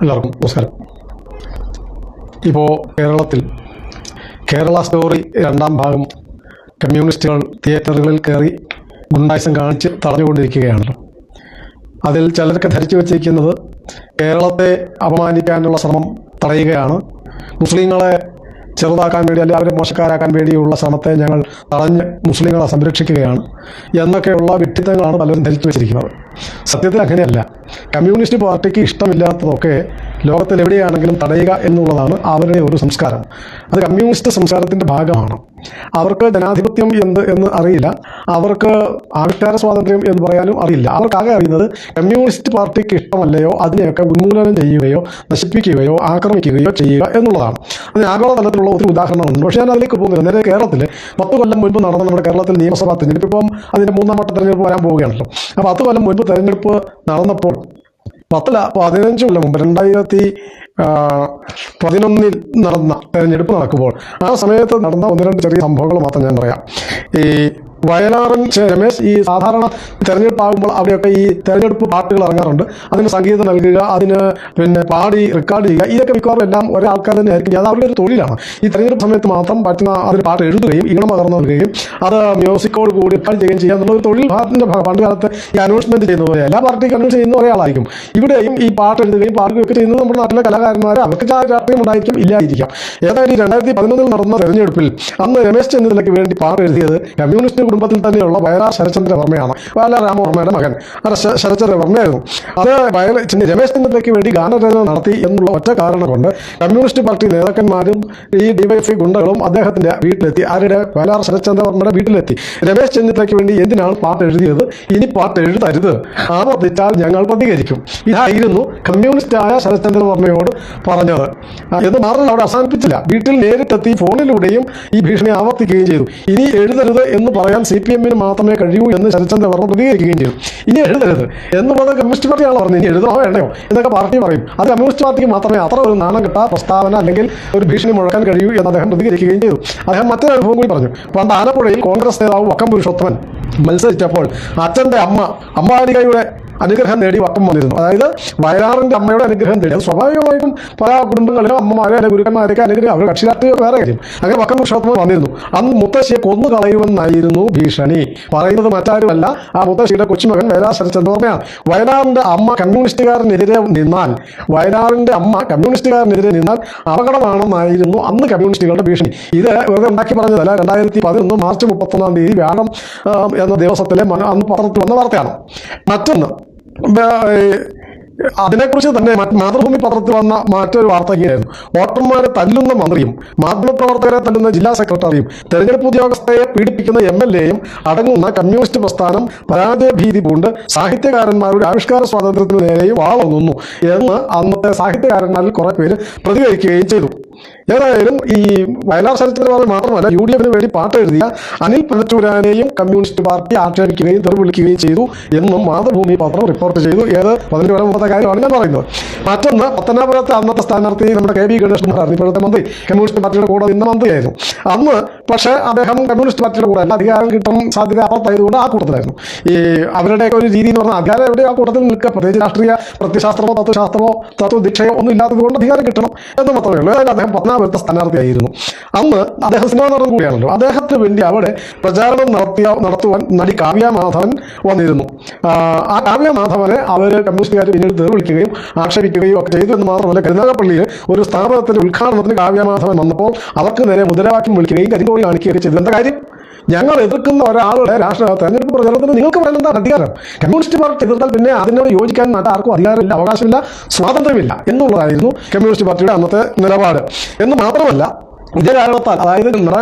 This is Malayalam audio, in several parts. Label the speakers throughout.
Speaker 1: എല്ലാവർക്കും നമസ്കാരം. ഇപ്പോൾ കേരളത്തിൽ കേരള സ്റ്റോറി രണ്ടാം ഭാഗം കമ്മ്യൂണിസ്റ്റുകൾ തിയേറ്ററുകളിൽ കയറി ഗുണ്ടായിസം കാണിച്ച് തടഞ്ഞുകൊണ്ടിരിക്കുകയാണല്ലോ. അതിൽ ചിലരൊക്കെ ധരിച്ചു വച്ചിരിക്കുന്നത് കേരളത്തെ അപമാനിക്കാനുള്ള ശ്രമം തടയുകയാണ്, മുസ്ലിങ്ങളെ ചെറുതാക്കാൻ വേണ്ടി അല്ലെങ്കിൽ അവരെ മോശക്കാരാക്കാൻ വേണ്ടിയുള്ള ശ്രമത്തെ ഞങ്ങൾ തടഞ്ഞ് മുസ്ലിങ്ങളെ സംരക്ഷിക്കുകയാണ് എന്നൊക്കെയുള്ള വിഡ്ഢിത്തങ്ങളാണ് പലരും ധരിച്ചു വച്ചിരിക്കുന്നത്. സത്യത്തിൽ അങ്ങനെയല്ല. കമ്മ്യൂണിസ്റ്റ് പാർട്ടിക്ക് ഇഷ്ടമില്ലാത്തതൊക്കെ ലോകത്തിൽ എവിടെയാണെങ്കിലും തടയുക എന്നുള്ളതാണ് അവരുടെ ഒരു സംസ്കാരം. അത് കമ്മ്യൂണിസ്റ്റ് സംസ്കാരത്തിൻ്റെ ഭാഗമാണ്. അവർക്ക് ജനാധിപത്യം എന്ത് എന്ന് അറിയില്ല, അവർക്ക് ആവിഷ്കാര സ്വാതന്ത്ര്യം എന്ന് പറയാനും അറിയില്ല. അവർക്കാകെ അറിയുന്നത് കമ്മ്യൂണിസ്റ്റ് പാർട്ടിക്ക് ഇഷ്ടമല്ലയോ അതിനെയൊക്കെ ഉന്മൂലനം ചെയ്യുകയോ നശിപ്പിക്കുകയോ ആക്രമിക്കുകയോ ചെയ്യുക എന്നുള്ളതാണ്. അതിന് ആഗോളതലത്തിലുള്ള ഒത്തിരി ഉദാഹരണങ്ങളുണ്ട്. പക്ഷേ ഞാൻ അതിലേക്ക് പോകുന്നില്ല. നേരെ കേരളത്തിൽ 10 കൊല്ലം മുൻപ് നടന്ന നമ്മുടെ കേരളത്തിൽ നിയമസഭാ തെരഞ്ഞെടുപ്പ്, ഇപ്പം അതിൻ്റെ 3ാം വട്ട തെരഞ്ഞെടുപ്പ് വരാൻ പോവുകയാണല്ലോ. അപ്പോൾ 10 കൊല്ലം മുൻപ് തെരഞ്ഞെടുപ്പ് നടന്നപ്പോൾ 15 കൊല്ലം മുമ്പ് 2011 നടന്ന തെരഞ്ഞെടുപ്പ് നടക്കുമ്പോൾ ആ സമയത്ത് നടന്ന 1-2 ചെറിയ സംഭവങ്ങൾ മാത്രം ഞാൻ പറയാം. ഈ വയലാറിൻ രമേശ് ഈ സാധാരണ തെരഞ്ഞെടുപ്പാകുമ്പോൾ അവിടെയൊക്കെ ഈ തെരഞ്ഞെടുപ്പ് പാട്ടുകൾ ഇറങ്ങാറുണ്ട്. അതിന് സംഗീതം നൽകുക, അതിന് പാടി റെക്കോർഡ് ചെയ്യുക, ഇതൊക്കെ മിക്കവാറും എല്ലാം ഒരേ ആൾക്കാർ തന്നെ ആയിരിക്കും. അത് അവരുടെ ഒരു തൊഴിലാണ്. ഈ തെരഞ്ഞെടുപ്പ് സമയത്ത് മാത്രം പറ്റുന്ന അതിന് പാട്ട് എഴുതുകയും ഈണം പകർന്നു നൽകുകയും അത് മ്യൂസിക്കോട് കൂടി റെക്കോർഡ് ചെയ്യുകയും ചെയ്യുക എന്നുള്ളൊരു തൊഴിൽ ഭാഗത്തിൻ്റെ പണ്ട് കാലത്ത് ഈ അനൗൺസ്മെൻറ്റ് ചെയ്യുന്ന പോലെ എല്ലാ പാർട്ടിക്ക് അനൗൺസ് ചെയ്യുന്ന ഒരേ ആളായിരിക്കും. ഇവിടെയും ഈ പാട്ട് എഴുതുകയും പാടുകയൊക്കെ ചെയ്യുന്നത് നമ്മുടെ നാട്ടിലെ കലാകാരന്മാർ. അവർക്ക് രാഷ്ട്രീയം ഉണ്ടായിരിക്കും, ഇല്ലായിരിക്കാം. ഏതായാലും 2011 നടന്ന തെരഞ്ഞെടുപ്പിൽ അന്ന് രമേശ് ചെന്നിത്തലയ്ക്ക് വേണ്ടി പാട്ട് എഴുതിയത് കമ്മ്യൂണിസ്റ്റ് കുടുംബത്തിൽ തന്നെയുള്ള വയലാർ ശരത്ചന്ദ്ര വർമ്മയാണ്. വയലാർ രാമവർമ്മയുടെ മകൻ ശരത്ചന്ദ്ര വർമ്മയായിരുന്നു. അത് രമേശ് ചെന്നിത്തലയ്ക്ക് വേണ്ടി ഗാനരചന നടത്തി എന്നുള്ള ഒറ്റ കാരണം കൊണ്ട് കമ്മ്യൂണിസ്റ്റ് പാർട്ടി നേതാക്കന്മാരും ഈ ഡിവൈഎഫ്ഐ ഗുണ്ടകളും അദ്ദേഹത്തിൻ്റെ വീട്ടിലെത്തി. ആരുടെ? വയലാർ ശരത്ചന്ദ്ര വർമ്മയുടെ വീട്ടിലെത്തി. രമേശ് ചെന്നിത്തലയ്ക്ക് വേണ്ടി എന്തിനാണ് പാട്ട് എഴുതിയത്, ഇനി പാട്ട് എഴുതരുത്, ആവർത്തിച്ചാൽ ഞങ്ങൾ പ്രതികരിക്കും, ഇതായിരുന്നു കമ്മ്യൂണിസ്റ്റായ ശരത്ചന്ദ്ര വർമ്മയോട് പറഞ്ഞത്. എന്ന് മാത്രമല്ല, അവിടെ അവസാനിപ്പിച്ചില്ല. വീട്ടിൽ നേരിട്ടെത്തി ഫോണിലൂടെയും ഈ ഭീഷണി ആവർത്തിക്കുകയും ചെയ്തു. ഇനി എഴുതരുത് എന്ന് പറയാൻ CPM-ന് മാത്രമേ കഴിയൂ എന്ന് ശരത്ചന്ദ്ര വർമ്മ പ്രതികരിക്കുകയും ചെയ്തു. ഇനി എഴുതരുത് എന്ന് പറഞ്ഞത് കമ്മ്യൂണിസ്റ്റ് പാർട്ടിയാണ് പറഞ്ഞത്. ഇനി എഴുതണോ വേണ്ടയോ എന്നൊക്കെ പാർട്ടി പറയും. അത് കമ്മ്യൂണിസ്റ്റ് പാർട്ടിക്ക് മാത്രമേ അത്ര ഒരു നാണം കിട്ടാ പ്രസ്താവന അല്ലെങ്കിൽ ഒരു ഭീഷണി മുഴക്കാൻ കഴിയൂ എന്ന് അദ്ദേഹം പ്രതികരിക്കുകയും ചെയ്തു. അദ്ദേഹം മറ്റൊരു അനുഭവം കൂടി പറഞ്ഞു. പണ്ട് ആലപ്പുഴയിൽ കോൺഗ്രസ് നേതാവ് വക്കം പുരുഷോത്തമൻ മത്സരിച്ചപ്പോൾ അച്ഛൻ്റെ അമ്മ അംബാലികയുടെ അനുഗ്രഹം നേടി വക്കം വന്നിരുന്നു. അതായത് വയലാറിൻ്റെ അമ്മയുടെ അനുഗ്രഹം നേടി. അത് സ്വാഭാവികമായിട്ടും പല കുടുംബങ്ങളിലും അമ്മമാരെ അല്ലെങ്കിൽ ഗുരുക്കന്മാരൊക്കെ അനുഗ്രഹം, അവർ കക്ഷി രാഷ്ട്രീയം വേറെ കാര്യം. അങ്ങനെ വക്കം പുരുഷോത്തമൻ വന്നിരുന്നു. അന്ന് മുത്തശ്ശിയെ കൊന്നു കളയുമെന്നായിരുന്നു ഭീഷണി. പറയുന്നത് മറ്റാരുമല്ല, ആ മുത്തശ്ശിയുടെ കൊച്ചുമകൻ വയലാർ ശരത്ചന്ദ്ര വർമ്മയാണ്. വയലാറിൻ്റെ അമ്മ കമ്മ്യൂണിസ്റ്റുകാരനെതിരെ നിന്നാൽ അപകടമാണെന്നായിരുന്നു അന്ന് കമ്മ്യൂണിസ്റ്റുകളുടെ ഭീഷണി. ഇത് വെറുതെ ഉണ്ടാക്കി പറഞ്ഞതല്ല. 2011 മാർച്ച് 31 വ്യാഴം എന്ന ദിവസത്തിലെ അന്ന് പത്രത്തിൽ വന്ന വാർത്തയാണ്. മറ്റൊന്ന്, അതിനെക്കുറിച്ച് തന്നെ മാതൃഭൂമി പത്രത്തിൽ വന്ന മറ്റൊരു വാർത്ത ഇങ്ങനെയായിരുന്നു. വോട്ടർമാരെ തല്ലുന്ന മന്ത്രിയും മാധ്യമപ്രവർത്തകരെ തല്ലുന്ന ജില്ലാ സെക്രട്ടറിയും തെരഞ്ഞെടുപ്പ് ഉദ്യോഗസ്ഥയെ പീഡിപ്പിക്കുന്ന MLA-യും അടങ്ങുന്ന കമ്മ്യൂണിസ്റ്റ് പ്രസ്ഥാനം പരാജയഭീതി പൂണ്ട് സാഹിത്യകാരന്മാരുടെ ആവിഷ്കാര സ്വാതന്ത്ര്യത്തിന് നേരെയും വാളൊങ്ങുന്നു എന്ന് അന്നത്തെ സാഹിത്യകാരന്മാരിൽ കുറെ പേര് പ്രതികരിക്കുകയും ചെയ്തു. ഏതായാലും ഈ വയലാർ ശരത്ചന്ദ്ര വർമ്മ മാത്രമല്ല, UDF-ന് വേണ്ടി പാട്ട് എഴുതിയ അനിൽ പനച്ചൂരാനെയും കമ്മ്യൂണിസ്റ്റ് പാർട്ടി ആക്ഷേപിക്കുകയും തെറിവിളിക്കുകയും ചെയ്തു എന്നും മാതൃഭൂമി പത്രം റിപ്പോർട്ട് ചെയ്തു. 15 കൊല്ലം മുമ്പത്തെ കാര്യമാണ് ഞാൻ പറയുന്നത്. മറ്റൊന്ന്, പത്തനാപുരത്തെ അന്നത്തെ സ്ഥാനാർത്ഥി നമ്മുടെ KB ഗണേഷ് കുമാറായിരുന്നു, ഇപ്പോഴത്തെ മന്ത്രി. കമ്മ്യൂണിസ്റ്റ് പാർട്ടിയുടെ കൂടെ നിന്ന മന്ത്രിയായിരുന്നു അന്ന്. പക്ഷേ അദ്ദേഹം കമ്മ്യൂണിസ്റ്റ് പാർട്ടിയുടെ കൂടെ അല്ല, അധികാരം കിട്ടാൻ സാധ്യത അപ്പുറത്തായതുകൊണ്ട് ആ കൂട്ടത്തിലായിരുന്നു. ഈ അവരുടെയൊക്കെ ഒരു രീതി എന്ന് പറഞ്ഞാൽ അധികാരം എവിടെ ആ കൂട്ടത്തിൽ നിൽക്കുക, പ്രത്യേകിച്ച് രാഷ്ട്രീയ പ്രത്യശാസ്ത്രമോ തത്വശാസ്ത്രമോ തത്വദീക്ഷയോ ഒന്നും ഇല്ലാത്തത് കൊണ്ട് അധികാരം കിട്ടണം എന്ന് മാത്രമേ ഉള്ളൂ. അതായത് അദ്ദേഹം പത്തനാപുരത്തെ സ്ഥാനാർത്ഥിയായിരുന്നു. അന്ന് അദ്ദേഹം സിനിമാ നടൻ കൂടിയാണല്ലോ. അദ്ദേഹത്തിന് വേണ്ടി അവിടെ പ്രചാരണം നടത്തുവാൻ നടി കാവ്യ മാധവൻ വന്നിരുന്നു. ആ കാവ്യ മാധവനെ അവർ കമ്മ്യൂണിസ്റ്റുകാർ പിന്നീട് വിളിക്കുകയും ആക്ഷേപിക്കുകയും ഒക്കെ ചെയ്തു. എന്ന് മാത്രമല്ല, കരുനാഗപ്പള്ളിയിൽ ഒരു സ്ഥാപനത്തിന്റെ ഉദ്ഘാടനത്തിന് കാവ്യ മാധവൻ വന്നപ്പോൾ അവർക്ക് നേരെ മുദ്രാവാക്യം വിളിക്കുകയും കരിങ്കോഴി കാണിക്കുകയൊക്കെ ചെയ്തു. എന്താ കാര്യം? ഞങ്ങൾ എതിർക്കുന്ന ഒരാളുടെ തെരഞ്ഞെടുപ്പ് പ്രചരണത്തിന് നിങ്ങൾക്ക് പറയുന്നത് എന്താണ് അധികാരം? കമ്മ്യൂണിസ്റ്റ് പാർട്ടി എതിർത്താൽ പിന്നെ അതിനോട് യോജിക്കാൻ ആർക്കും അധികാരമില്ല, അവകാശമില്ല, സ്വാതന്ത്ര്യമില്ല എന്നുള്ളതായിരുന്നു കമ്മ്യൂണിസ്റ്റ് പാർട്ടിയുടെ അന്നത്തെ നിലപാട്. എന്ന് മാത്രമല്ല, ഇതേ കാരണത്താൽ, അതായത്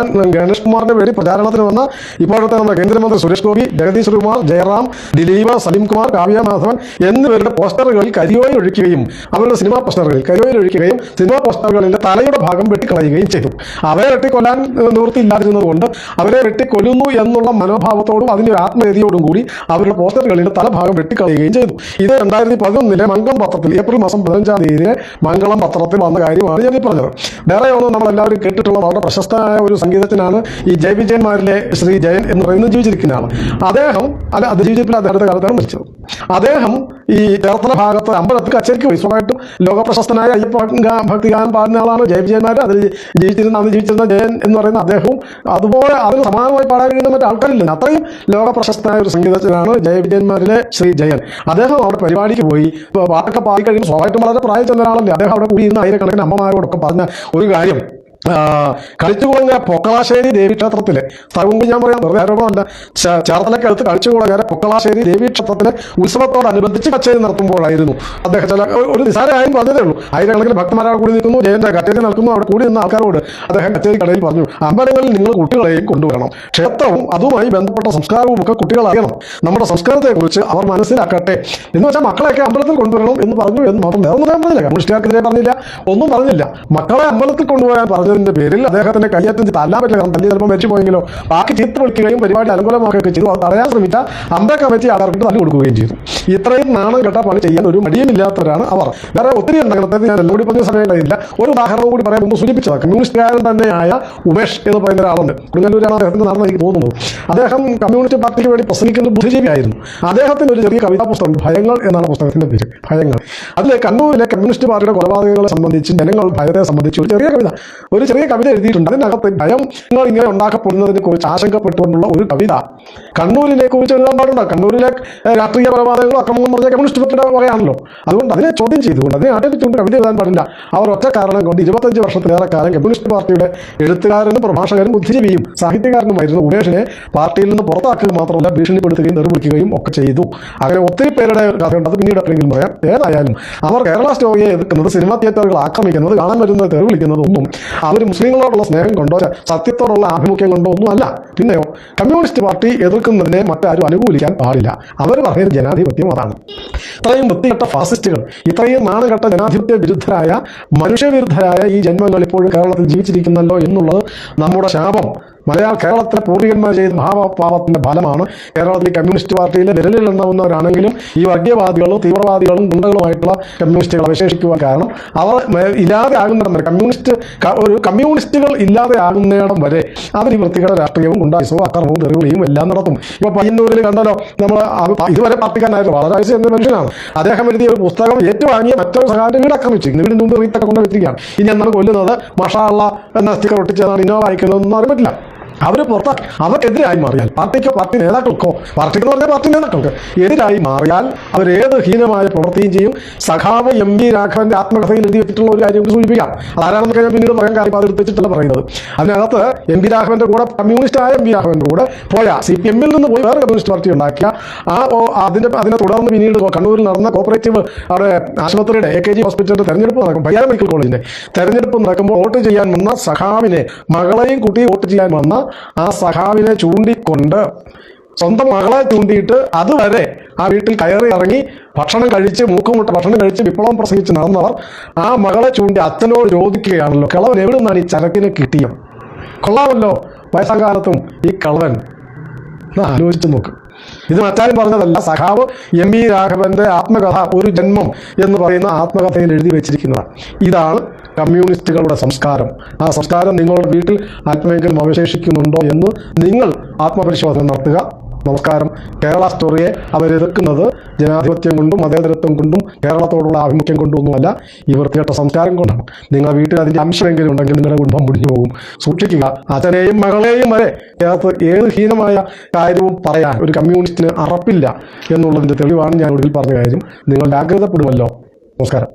Speaker 1: ഗണേഷ് കുമാറിന്റെ പേര് പ്രചാരണത്തിന് വന്ന ഇപ്പോഴത്തെ നമ്മുടെ കേന്ദ്രമന്ത്രി സുരേഷ് ഗോപി, ജഗദീഷ് കുമാർ, ജയറാം, ദിലീപ്, സലീം കുമാർ, കാവ്യ മാധവൻ എന്നിവരുടെ പോസ്റ്ററുകളിൽ കരിയോയിൽ ഒഴിക്കുകയും അവരുടെ സിനിമാ പോസ്റ്ററുകളിൽ കരിയോയിൽ ഒഴിക്കുകയും സിനിമാ പോസ്റ്ററുകളിലെ തലയുടെ ഭാഗം വെട്ടിക്കളയുകയും ചെയ്തു. അവരെ വെട്ടിക്കൊല്ലാൻ നിവൃത്തിയില്ലാതിരുന്നത് കൊണ്ട് അവരെ വെട്ടിക്കൊല്ലുന്നു എന്നുള്ള മനോഭാവത്തോടും അതിൻ്റെ ഒരു ആത്മീയതയോടും കൂടി അവരുടെ പോസ്റ്ററുകളിലെ തലഭാഗം വെട്ടിക്കളയുകയും ചെയ്തു. ഇത് 2011 മംഗളം പത്രത്തിൽ ഏപ്രിൽ മാസം 15 മംഗളം പത്രത്തിൽ വന്ന കാര്യമാണ് ഞാൻ ഈ പറഞ്ഞത്. വേറെ ഒന്നും നമ്മളെല്ലാവരും കേട്ടിട്ടുള്ള വളരെ പ്രശസ്തമായ ഒരു സംഗീതജ്ഞനാണ് ഈ ജയവിജയന്മാരിലെ ശ്രീ ജയൻ എന്ന് പറയുന്നത് ജീവിച്ചിരിക്കുന്ന ആൾ. അദ്ദേഹം അത് ജീവിതത്തിൽ അദ്ദേഹത്തെ കാലത്താണ് മരിച്ചത്. അദ്ദേഹം ഈ ചേർത്തല ഭാഗത്ത് അമ്പലത്തിൽ കച്ചേരിക്ക് പോയി. സ്വന്തമായിട്ടും ലോകപ്രശസ്തനായ അയ്യപ്പ ഭക്തിഗാനം പാടുന്ന ആളാണ് ജയവിജയന്മാർ. അതിൽ ജീവിച്ചിരുന്ന ജയൻ എന്ന് പറയുന്ന അദ്ദേഹവും അതുപോലെ അതിന് സമാനമായി പാടാൻ കഴിയുന്ന മറ്റു ആൾക്കാരില്ല. അത്രയും ലോകപ്രശസ്തനായ ഒരു സംഗീതജ്ഞനാണ് ജയവിജയന്മാരിലെ ശ്രീ ജയൻ. അദ്ദേഹം അവിടെ പരിപാടിക്ക് പോയി പാട്ടൊക്കെ പാടി കഴിയുമ്പോൾ സ്വാഭാവികമായിട്ടും വളരെ പ്രായം ചെന്ന ഒരാളല്ലേ. അദ്ദേഹം അവിടെ കൂടിയിരുന്ന ആയിരക്കണക്കിന് അമ്മമാരോടൊക്കെ പറഞ്ഞ ഒരു കാര്യം, കളിച്ചുകുളങ്ങര പൊക്കളാശ്ശേരി ദേവീക്ഷേത്രത്തിലെ സ്ഥലം ഞാൻ പറയാം, വെറുതെ ആരോപണമല്ല, ചേർത്തലക്കടുത്ത് കളിച്ചുകുളങ്ങര പൊക്കളാശ്ശേരി ദേവീക്ഷേത്രത്തിലെ ഉത്സവത്തോടനുബന്ധിച്ച് കച്ചേരി നടത്തുമ്പോഴായിരുന്നു അദ്ദേഹം ഒരു നിസാരമായും പറഞ്ഞതേ ഉള്ളൂ. ആയിരക്കണക്കിന് ഭക്തന്മാരവിടെ കൂടി നിൽക്കുന്നു, ജയന്റെ കച്ചേരി നടക്കുന്നു. അവിടെ കൂടി നിന്ന ആൾക്കാരോട് അദ്ദേഹം കച്ചേരി കടയിൽ പറഞ്ഞു, അമ്പലങ്ങളിൽ നിങ്ങൾ കുട്ടികളെയും കൊണ്ടുവരണം, ക്ഷേത്രവും അതുമായി ബന്ധപ്പെട്ട സംസ്കാരവും ഒക്കെ കുട്ടികൾ അറിയണം, നമ്മുടെ സംസ്കാരത്തെക്കുറിച്ച് അവർ മനസ്സിലാക്കട്ടെ എന്ന് വെച്ചാൽ മക്കളെയൊക്കെ അമ്പലത്തിൽ കൊണ്ടുവരണം എന്ന് പറഞ്ഞു. എന്ന് മാത്രം വേറെ ഒന്നും പറഞ്ഞില്ല, കമ്മ്യൂണിസ്റ്റുകാർക്കെതിരെ പറഞ്ഞില്ല, ഒന്നും പറഞ്ഞില്ല. മക്കളെ അമ്പലത്തിൽ കൊണ്ടുപോകാൻ പറഞ്ഞതിന്റെ പേരിൽ അദ്ദേഹത്തിന്റെ കയ്യേറ്റം തല്ലാൻ പറ്റില്ല. കാരണം തല്ലി ചിലപ്പോൾ മരിച്ചു പോയെങ്കിലോ ബാക്കി ചീത്ത വിളിക്കുകയും പരിപാടി അനുകൂലമാക്കുകയൊക്കെ ചെയ്തു. അത് തടയാൻ ശ്രമിച്ച അമ്പല കമ്മിറ്റി ആൾക്കാർക്ക് തല്ലി കൊടുക്കുകയും ചെയ്തു. ഇത്രയും നാണം കെട്ട പണി ചെയ്യാൻ ഒരു മടിയുമില്ലാത്തവരാണ് അവർ. വേറെ ഒത്തിരി ഉണ്ടെങ്കിൽ ഞാൻ എല്ലാം കൂടി പറഞ്ഞ സമയം കഴിയില്ല. ഒരു ഉദാഹരണം കൂടി പറയാൻ മുമ്പ് സൂചിപ്പിച്ചതാണ്. കമ്മ്യൂണിസ്റ്റുകാരൻ തന്നെയായ ഉമേഷ് എന്ന് പറയുന്ന ഒരാളുണ്ട്. കൊടുങ്ങല്ലൂരാണ് അദ്ദേഹത്തിന്റെ നാണെന്ന് എനിക്ക് തോന്നുന്നത്. അദ്ദേഹം കമ്മ്യൂണിസ്റ്റ് പാർട്ടിക്ക് വേണ്ടി പ്രസംഗിക്കുന്ന ബുദ്ധിജീവിയായിരുന്നു. അദ്ദേഹത്തിന് ഒരു ചെറിയ കവിതാ പുസ്തകം, ഭയങ്ങൾ എന്നാണ് പുസ്തകത്തിന്റെ പേര്, ഭയങ്ങൾ. അതിൽ കണ്ണൂരിലെ കമ്മ്യൂണിസ്റ്റ് പാർട്ടിയുടെ കൊലപാതകങ്ങളെ സംബന്ധിച്ച്, ജനങ്ങൾ ഭയത്തെ സംബന്ധിച്ച് ഒരു ചെറിയ കവിത എഴുതിയിട്ടുണ്ട്. അതിനകത്ത് ഭയങ്ങൾ ഇങ്ങനെ ഉണ്ടാക്കപ്പെടുന്നതിനെ കുറിച്ച് ആശങ്കപ്പെട്ടുകൊണ്ടുള്ള ഒരു കവിത കണ്ണൂരിനെ കുറിച്ച് എഴുതാൻ പാടുണ്ട്. കണ്ണൂരിലെ രാഷ്ട്രീയ കൊലപാതകങ്ങളും അക്രമങ്ങളും പറഞ്ഞ കമ്മ്യൂണിസ്റ്റ് പാർട്ടിയുടെ വകയാണല്ലോ. അതുകൊണ്ട് അതിനെ ചോദ്യം ചെയ്തുകൊണ്ട്, അതിനെ ആക്ഷേപിച്ചുകൊണ്ട് കവിത എഴുതാൻ പാടില്ല. അവർ ഒറ്റ കാരണം കൊണ്ട് 25 വർഷത്തിലേറെ കാലം കമ്മ്യൂണിസ്റ്റ് പാർട്ടിയുടെ എഴുത്തുകാരനും പ്രഭാഷകനും ബുദ്ധിജീവിയും സാഹിത്യകാരനുമായിരുന്നു ഉമേഷിനെ പാർട്ടിയിൽ നിന്ന് പുറത്താക്കുക മാത്രമല്ല ഭീഷണിപ്പെടുത്തുകയും നിർമ്മിക്കുകയും ഒക്കെ ചെയ്തു. അങ്ങനെ ഒത്തിരി പേരുടെ കഥയുണ്ട്, അത് പിന്നീട് എപ്പോഴെങ്കിലും പറയാം. ഏതായാലും അവർ കേരള സ്റ്റോറിയെ എതിർക്കുന്നത്, സിനിമാ തിയേറ്ററുകൾ ആക്രമിക്കുന്നത്, കാണാൻ വരുന്നത് തെറി വിളിക്കുന്നത് ഒന്നും അവർ മുസ്ലിങ്ങളോടുള്ള സ്നേഹം കൊണ്ടോ സത്യത്തോടുള്ള ആഭിമുഖ്യം കൊണ്ടോ ഒന്നുമല്ല. പിന്നെയോ കമ്മ്യൂണിസ്റ്റ് പാർട്ടി എതിർക്കുന്നതിനെ മറ്റാരും അനുകൂലിക്കാൻ പാടില്ല. അവർ പറയുന്ന ജനാധിപത്യം അതാണ്. ഇത്രയും വൃത്തികെട്ട ഫാസിസ്റ്റുകൾ, ഇത്രയും നാണുകെട്ട ജനാധിപത്യ വിരുദ്ധരായ, മനുഷ്യവിരുദ്ധരായ ഈ ജന്മങ്ങൾ ഇപ്പോഴും കേരളത്തിൽ ജീവിച്ചിരിക്കുന്നല്ലോ എന്നുള്ളത് നമ്മുടെ ശാപം. കേരളത്തിലെ പൂർവികന്മാർ ചെയ്ത മഹാപാപത്തിന്റെ ഫലമാണ്. കേരളത്തിൽ കമ്മ്യൂണിസ്റ്റ് പാർട്ടിയിലെ വിരലിലെണ്ണാവുന്നവരാണെങ്കിലും ഈ വർഗീയവാദികളും തീവ്രവാദികളും ഗുണ്ടകളുമായിട്ടുള്ള കമ്മ്യൂണിസ്റ്റുകൾ അവശേഷിക്കുവാൻ കാരണം അവർ ഇല്ലാതെ ആകുന്നിടം വരെ, കമ്മ്യൂണിസ്റ്റുകൾ ഇല്ലാതെ ആകുന്നിടം വരെ അവർ ഈ വൃത്തികേട് രാഷ്ട്രീയവും ഗുണ്ടായുസവും അക്രമവും തെറിവിളിയും എല്ലാം നടത്തും. ഇപ്പോൾ പയ്യന്നൂരിൽ കണ്ടല്ലോ, നമ്മൾ ഇതുവരെ പാർട്ടിക്കാരനായിരുന്നു വളരാഴ്ച എന്ന മനുഷ്യനാണ്. അദ്ദേഹം എഴുതിയ ഒരു പുസ്തകം ഏറ്റുവാങ്ങിയ മറ്റൊരു സഹാന്റെ വീട് ആക്രമിച്ചു. വീടിന് മുമ്പ് റീത്തൊക്കെ കൊണ്ട് വെച്ചിരിക്കുകയാണ്. ഇനി എന്താണ് കൊല്ലുന്നത്, മഷാള്ള എന്ന സ്റ്റിക്കർ ഒട്ടിച്ചതാണ് ഇന്നോവ അയക്കുന്നതെന്നൊന്നും അറിയാൻ പറ്റില്ല. അവർ അവർക്കെതിരായി മാറിയാൽ, പാർട്ടി നേതാക്കൾക്കോ, പാർട്ടിക്ക് എന്ന് പറഞ്ഞാൽ പാർട്ടി നേതാക്കൾക്ക് എതിരായി മാറിയാൽ അവരേത് ഹീനമായ പ്രവൃത്തിയും ചെയ്യും. സഖാവ് MV രാഘവന്റെ ആത്മകഥയിൽ എഴുതി വെച്ചിട്ടുള്ള ഒരു കാര്യം സൂചിപ്പിക്കാം. അതാരാണെന്നൊക്കെ ഞാൻ പിന്നീട് പറയാൻ കാര്യം അത് എടുത്തിട്ടല്ല പറയുന്നത്. അതിനകത്ത് MV രാഘവന്റെ കൂടെ, കമ്മ്യൂണിസ്റ്റായ MV രാഘവന്റെ കൂടെ പോയ, CPM-ൽ നിന്ന് പോയി വേറെ കമ്മ്യൂണിസ്റ്റ് പാർട്ടി ഉണ്ടാക്കിയ അതിനെ തുടർന്ന് പിന്നീട് കണ്ണൂരിൽ നടന്ന കോപ്പറേറ്റീവ് അവിടെ ആശുപത്രിയുടെ AKG ഹോസ്പിറ്റലിന്റെ തെരഞ്ഞെടുപ്പ് നടക്കും, പരിയാര മെഡിക്കൽ കോളേജിന്റെ തെരഞ്ഞെടുപ്പ് നടക്കുമ്പോൾ വോട്ട് ചെയ്യാൻ വന്ന സഖാവിനെ, മകളെയും കുട്ടി വോട്ട് ചെയ്യാൻ വന്ന ആ സഖാവിനെ ചൂണ്ടിക്കൊണ്ട്, സ്വന്തം മകളെ ചൂണ്ടിയിട്ട് അതുവരെ ആ വീട്ടിൽ കയറി ഇറങ്ങി ഭക്ഷണം കഴിച്ച്, മൂക്കുമുട്ട ഭക്ഷണം കഴിച്ച് വിപ്ലവം പ്രസംഗിച്ച് നടന്നവർ ആ മകളെ ചൂണ്ടി അച്ഛനോട് ചോദിക്കുകയാണല്ലോ, കിളവൻ എവിടെ നിന്നാണ് ഈ ചരക്കിനെ കിട്ടിയത്? കൊള്ളാമല്ലോ വയസ്സാം കാലത്തും ഈ കളവൻ. ആലോചിച്ച് നോക്ക്. ഇത് മറ്റാരും പറഞ്ഞതല്ല, സഖാവ് MV രാഘവന്റെ ആത്മകഥ ഒരു ജന്മം എന്ന് പറയുന്ന ആത്മകഥയിൽ എഴുതി വെച്ചിരിക്കുന്നതാണ്. ഇതാണ് കമ്മ്യൂണിസ്റ്റുകളുടെ സംസ്കാരം. ആ സംസ്കാരം നിങ്ങളുടെ വീട്ടിൽ ആത്മമെങ്കിലും അവശേഷിക്കുന്നുണ്ടോ എന്ന് നിങ്ങൾ ആത്മപരിശോധന നടത്തുക. നമസ്കാരം. കേരള സ്റ്റോറിയെ അവരെതിർക്കുന്നത് ജനാധിപത്യം കൊണ്ടും മതേതരത്വം കൊണ്ടും കേരളത്തോടുള്ള ആഭിമുഖ്യം കൊണ്ടൊന്നുമല്ല, ഈ വൃത്തികെട്ട സംസ്കാരം കൊണ്ടാണ്. നിങ്ങളുടെ വീട്ടിൽ അതിൻ്റെ അംശമെങ്കിലും ഉണ്ടെങ്കിൽ നിങ്ങളുടെ കുടുംബം മുടിഞ്ഞു പോകും. സൂക്ഷിക്കുക. അച്ഛനെയും മകളെയും വരെ ചേർത്ത് ഏത് ഹീനമായ കാര്യവും പറയാൻ ഒരു കമ്മ്യൂണിസ്റ്റിന് അറപ്പില്ല എന്നുള്ളതിൻ്റെ തെളിവാണ് ഞാൻ ഒടുവിൽ പറഞ്ഞ കാര്യം. നിങ്ങൾ ജാഗ്രതപ്പെടുമല്ലോ. നമസ്കാരം.